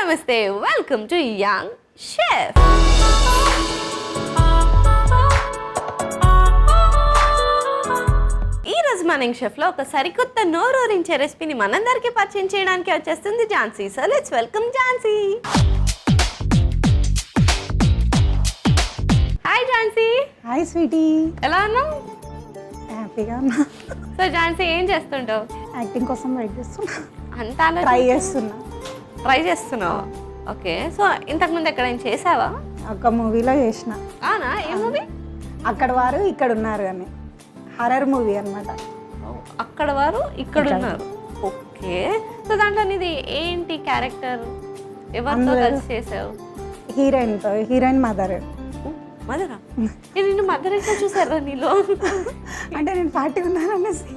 నమస్తే welcome to young chef. ఈ రోజు మన యంగ్ షెఫ్ లో ఒక సరికొత్త నోరూరించే రెసిపీని మనందరికీ పరిచయం చేయడానికి వచ్చేస్తుంది Jhansi. So let's welcome Jhansi. Hi Jhansi. Hi sweety. ఎలా ఉన్నావు? హ్యాపీగా ఉన్నా. సో ఝాన్సీ ఏం చేస్తుంటావు? యాక్టింగ్ కోసం వెయిట్ చేస్తున్నా. అంతా ట్రై చేస్తున్నావు. ఓకే. సో ఇంతకుముందు ఎక్కడైనా చేసావా? ఒక మూవీలో చేసిన. అవునా? ఏ మూవీ? అక్కడ వారు ఇక్కడ ఉన్నారు అని, హర్రర్ మూవీ అనమాట. అక్కడ వారు ఇక్కడ ఉన్నారు. ఓకే. సో దాంట్లో నీది ఏంటి క్యారెక్టర్? ఎవరితో కలిసి చేసావు? Heroine mother. మదరా? నిన్ను మదర్ ఎట్లా చూసారా నీలో? అంటే నేను పార్టీ ఉన్నాననేసి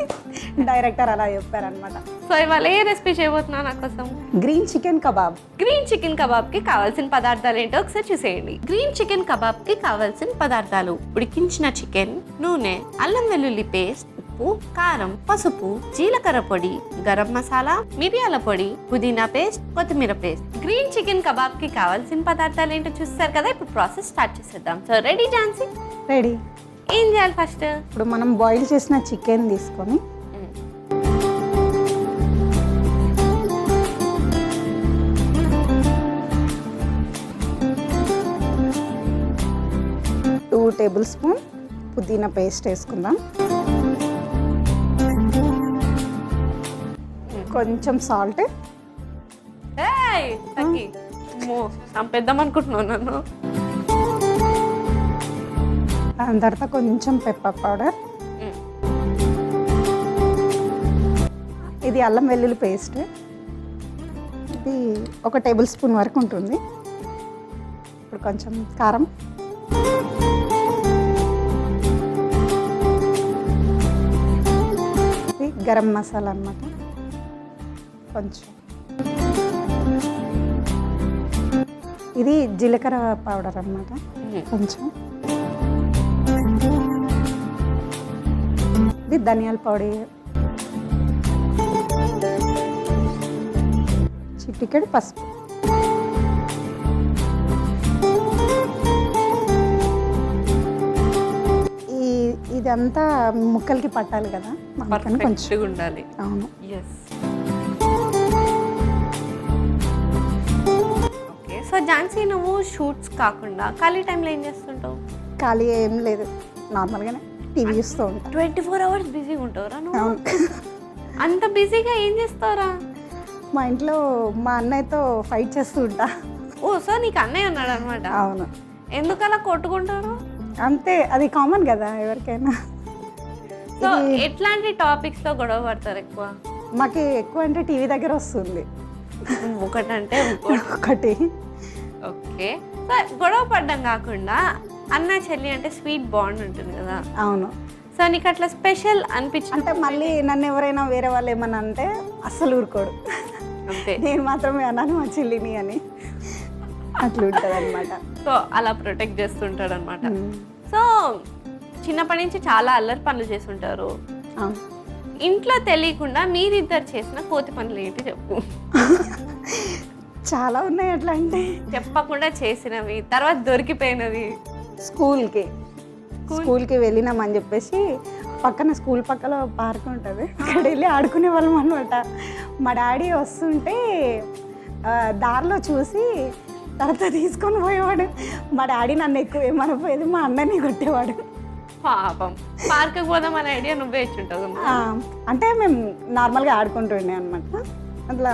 డైరెక్టర్ అలా చెప్పారనమాట. సో ఇవాళ ఏ రెసిపీ చేయబోతున్నా నా కోసం? Green chicken kebab. Green chicken kebab కి కావాల్సిన పదార్థాలు ఏంటో ఒకసారి చూసేయండి. గ్రీన్ చికెన్ కబాబ్ కి కావాల్సిన పదార్థాలు: ఉడికించిన చికెన్, నూనె, అల్లం వెల్లుల్లి పేస్ట్, ఉప్పు, కారం, పసుపు, జీలకర్ర పొడి, గరం మసాలా, మిరియాల పొడి, పుదీనా పేస్ట్, కొత్తిమీర పేస్ట్. గ్రీన్ చికెన్ కబాబ్ కి కావాల్సిన పదార్థాలు ఏంటో చూస్తారు కదా. ఇప్పుడు ప్రాసెస్ స్టార్ట్ చేసేద్దాం. So ready Jhansi? రెడీ. ఏం చేయాలి ఫస్ట్? ఇప్పుడు మనం బాయిల్ చేసిన చికెన్ తీసుకొని టూ టేబుల్ స్పూన్ పుదీనా పేస్ట్ వేసుకుందాం. కొంచెం సాల్ట్. చంపేద్దాం అనుకుంటున్నావు నన్ను. దాని తర్వాత కొంచెం పెప్పర్ పౌడర్. ఇది అల్లం వెల్లుల్లి పేస్ట్. ఇది ఒక టేబుల్ స్పూన్ వరకు ఉంటుంది. ఇప్పుడు కొంచెం కారం, ఇది గరం మసాలా అన్నమాట కొంచెం. ఇది జీలకర్ర పౌడర్ అన్నమాట కొంచెం. ఇది ధనియాల పొడి, చిటికెడు పసుపు. ఇదంతా ముక్కలకి పట్టాలి కదా, కొంచెం ఉండాలి. అవును. ఓకే. సో ఝాన్సీ, నువ్వు షూట్స్ కాకుండా ఖాళీ టైంలో ఏం చేస్తుంటావు? ఖాళీ ఏం లేదు, నార్మల్గానే టీవీ చూస్తూ ఉంటా. 24 hours బిజీగా ఉంటావురా నువ్వు? అంత బిజీగా ఏం చేస్తావురా? మా ఇంట్లో మా అన్నయ్యతో ఫైట్ చేస్తూ ఉంటా. ఓ, సో నీకు అన్నయ్య ఉన్నాడు అనమాట? అవును. ఎందుకు అలా కొట్టుకుంటారు? అంతే, అది కామన్ కదా ఎవరికైనా. సో ఎట్లాంటి టాపిక్స్లో గొడవ పడతారు ఎక్కువ? మాకు ఎక్కువ అంటే టీవీ దగ్గర వస్తుంది ఒకటంటే ఒకటి. ఓకే. సో గొడవ పడడం కాకుండా అన్న చెల్లి అంటే స్వీట్ బాండ్ ఉంటుంది కదా. అవును. సో నీకు అట్లా స్పెషల్ అనిపించింది అంటే మళ్ళీ నన్ను ఎవరైనా వేరే వాళ్ళు ఏమన్నా అంటే అస్సలు ఊరుకోడు. అంతే, నేను మాత్రమే అన్నాను మా చెల్లిని అని, అట్లా ఉంటుంది అనమాట. సో అలా ప్రొటెక్ట్ చేస్తుంటాడు అనమాట. సో చిన్నప్పటి నుంచి చాలా అల్లరి పనులు చేస్తుంటారు. ఇంట్లో తెలియకుండా మీరిద్దరు చేసిన కోతి పనులు ఏంటి చెప్పు? చాలా ఉన్నాయి. అట్లా అంటే చెప్పకుండా చేసినవి, తర్వాత దొరికిపోయినవి. స్కూల్కి వెళ్ళినామని చెప్పేసి పక్కన స్కూల్ పక్కన పార్క్ ఉంటుంది, అక్కడ వెళ్ళి ఆడుకునే వాళ్ళం అనమాట. మా డాడీ వస్తుంటే దారిలో చూసి తర్వాత తీసుకొని పోయేవాడు. మా డాడీ నన్ను ఎక్కువ ఏమనపోయేది, మా అన్నని కొట్టేవాడు. పాపం. పార్క్కి పోదాం అనే ఐడియా నువ్వే ఇచ్చుంటావు. అంటే మేము నార్మల్గా ఆడుకుంటుండే అనమాట. అట్లా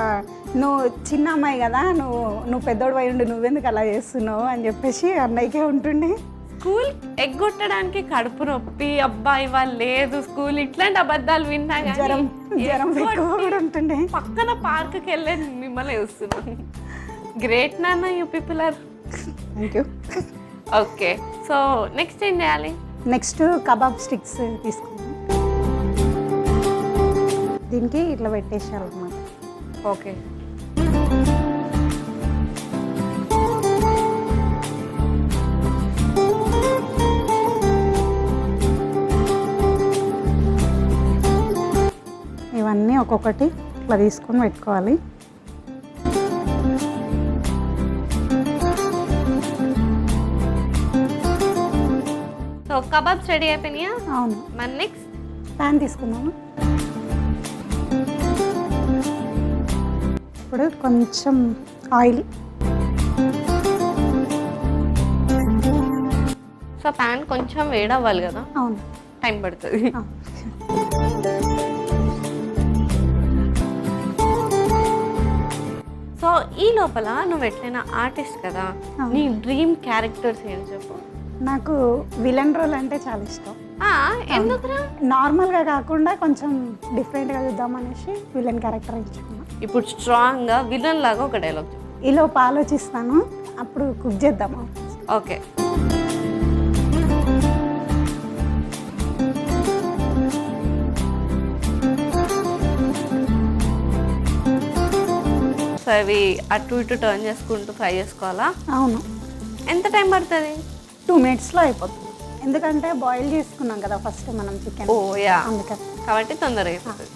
నువ్వు చిన్న అమ్మాయి కదా, నువ్వు పెద్దోడు అయి ఉండి నువ్వెందుకు అలా చేస్తున్నావు అని చెప్పేసి అన్నయ్యకే ఉంటుండే. స్కూల్ ఎగ్గొట్టడానికి కడుపు నొప్పి, అబ్బాయి వాళ్ళు లేదు స్కూల్, ఇట్లాంటి అబద్ధాలు విన్నా జ్వరం ఎక్కువ కూడా ఉంటుండే. పక్కన పార్క్కి వెళ్ళే మిమ్మల్ని చూస్తున్నాను. గ్రేట్ నాన్న, you people are. Thank you. Okay. So next ఏం చేయాలి? నెక్స్ట్ కబాబ్ స్టిక్స్ తీసుకుందాం. దీనికి ఇట్లా పెట్టేసారన్నమాట. ఓకే. ఇవన్నీ ఒక్కొక్కటి ఇట్లా తీసుకొని పెట్టుకోవాలి. సో కబాబ్స్ రెడీ అయిపోయినాయా? అవును. మరి నెక్స్ట్ ప్యాన్ తీసుకుందాము. ఇప్పుడు కొంచెం ఆయిల్. సో ప్యాన్ కొంచెం వేడవ్వాలి కదా, అవును, టైం పడుతుంది. సో ఈ లోపల నువ్వు ఎట్లయినా ఆర్టిస్ట్ కదా, నీ డ్రీమ్ క్యారెక్టర్స్ ఏంటి చెప్పు. నాకు విలన్ రోల్ అంటే చాలా ఇష్టం. ఎందుకురా? నార్మల్గా కాకుండా కొంచెం డిఫరెంట్గా చూద్దామనేసి విలన్ క్యారెక్టర్ ఎంచుకున్నా. ఇప్పుడు స్ట్రాంగ్గా విలన్ లాగా ఒక డైలాగ్ చెప్పు. ఈలోపు ఆలోచిస్తాను, అప్పుడు కుక్ చేద్దాము. ఓకే. సో అవి అటు ఇటు టర్న్ చేసుకుంటూ ఫ్రై చేసుకోవాలా? అవును. ఎంత టైం పడుతుంది? 2 minutesలో అయిపోతుంది. ఎందుకంటే బాయిల్ చేసుకున్నాం కదా ఫస్ట్ మనం చికెన్. ఓ యా, అందుకని కాబట్టి తొందరగా అయిపోతుంది.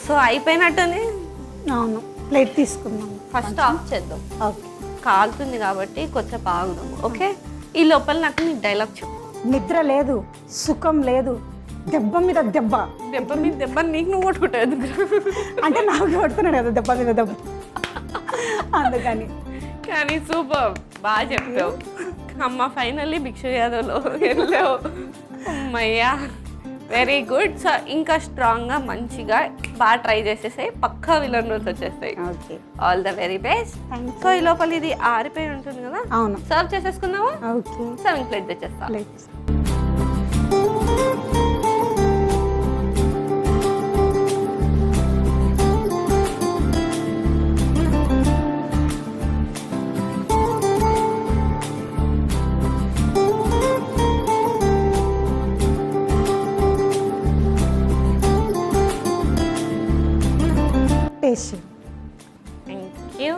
సో అయిపోయినట్టుంది. అవును, ప్లేట్ తీసుకుందాం. ఫస్ట్ ఆఫ్ చేద్దాం. ఓకే. కాలుతుంది కాబట్టి కొంచెం ఆగుదాం. ఓకే. ఈ లోపల నాకు నీ డైలాగ్ చెప్పు. నిద్ర లేదు, సుఖం లేదు, దెబ్బ మీద దెబ్బ. దెబ్బ మీద దెబ్బ నీకు నువ్వు కొట్టుకుంటావు అంటే నాకు కొడుతున్నాడు కదా దెబ్బ మీద దెబ్బ, అందుకని. కానీ సూపర్, బాగా చెప్పావు. అమ్మ ఫైనల్లీ భిక్ష యాదవ్లో వెళ్ళావు. అమ్మయ్యా, వెరీ గుడ్. సో ఇంకా స్ట్రాంగ్గా మంచిగా బాగా ట్రై చేసేసాయి, పక్కా విలన్ రోల్స్ వచ్చేస్తాయి. Okay, all the very best. So ఈ లోపల ఇది ఆరిపోయి ఉంటుంది కదా, అవును. సర్వ్ చేసేసుకుందామా? ఓకే, సర్వింగ్ ప్లేట్ తెచ్చేస్తా. Plates. Thank you.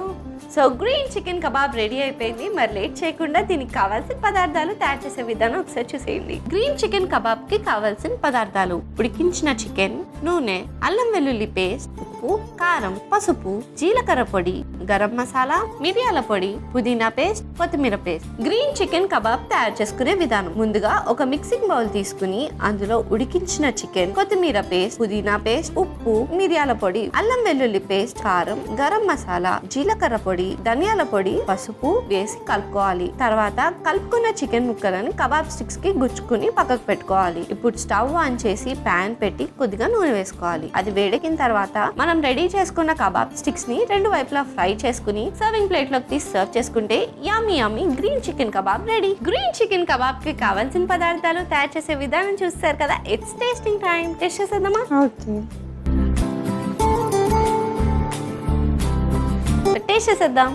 So green chicken kebab ready అయిపోయింది. మరి లేట్ చేయకుండా దీనికి కావాల్సిన పదార్థాలు తయారు చేసే విధానం ఒకసారి చూసేయండి. గ్రీన్ చికెన్ కబాబ్ కి కావాల్సిన పదార్థాలు: ఉడికించిన చికెన్, నూనె, అల్లం వెల్లుల్లి పేస్ట్, ఉప్పు, కారం, పసుపు, జీలకర్ర పొడి, గరం మసాలా, మిరియాల పొడి, పుదీనా పేస్ట్, కొత్తిమీర పేస్ట్. గ్రీన్ చికెన్ కబాబ్ తయారు చేసుకునే విధానం: ముందుగా ఒక మిక్సింగ్ బౌల్ తీసుకుని అందులో ఉడికించిన చికెన్, కొత్తిమీర పేస్ట్, పుదీనా పేస్ట్, ఉప్పు, మిరియాల పొడి, అల్లం వెల్లుల్లి పేస్ట్, కారం, గరం మసాలా, జీలకర్ర పొడి, ధనియాల పొడి, పసుపు వేసి కలుపుకోవాలి. తర్వాత కలుపుకున్న చికెన్ ముక్కలను కబాబ్ స్టిక్స్ కి గుచ్చుకుని పక్కకు పెట్టుకోవాలి. ఇప్పుడు స్టవ్ ఆన్ చేసి ప్యాన్ పెట్టి కొద్దిగా నూనె వేసుకోవాలి. అది వేడెక్కిన తర్వాత మనం రెడీ చేసుకున్న కబాబ్ స్టిక్స్ ని 2 వైపులా ఫ్రై చేసుకుని సర్వింగ్ ప్లేట్ లోకి తీసి సర్వ్ చేసుకుంటే yummy yummy green chicken kebab ready. Green chicken kebab కి కావాల్సిన పదార్థాలు తయారు చేసే విధానం చూస్తారు కదా. It's tasting time. టేస్ట్ చేసేద్దామా? ఓకే, టేస్ట్ చేసేద్దాం.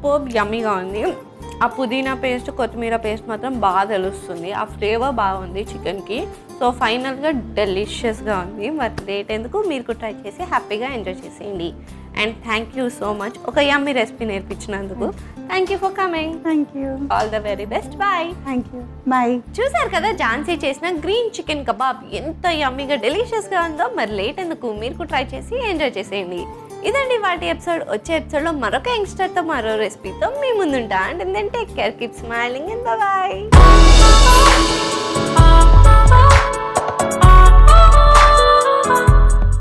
సూపర్ యమ్మీగా ఉంది. ఆ పుదీనా పేస్ట్, కొత్తిమీర పేస్ట్ మాత్రం బాగా తెలుస్తుంది. ఆ ఫ్లేవర్ బాగుంది చికెన్కి. సో ఫైనల్గా డెలిషియస్గా ఉంది. మరి లేట్ ఎందుకు, మీరు ట్రై చేసి హ్యాపీగా ఎంజాయ్ చేసేయండి. And thank you so much ఒక యమ్మీ రెసిపీ నేర్పించినందుకు. Thank you for coming. Thank you. All the very best. Bye. Thank you. Bye. చూసారు కదా ఝాన్సీ చేసిన గ్రీన్ చికెన్ కబాబ్ ఎంత యమ్మీగా డెలిషియస్గా ఉందో. మరి లేట్ ఎందుకు, మీరు ట్రై చేసి ఎంజాయ్ చేసేయండి. ఇదండి వాటి ఎపిసోడ్. వచ్చే ఎపిసోడ్లో మరొక యంగ్స్టర్తో మరో రెసిపీతో మీ ముందుంటా. And then take care, keep smiling and bye.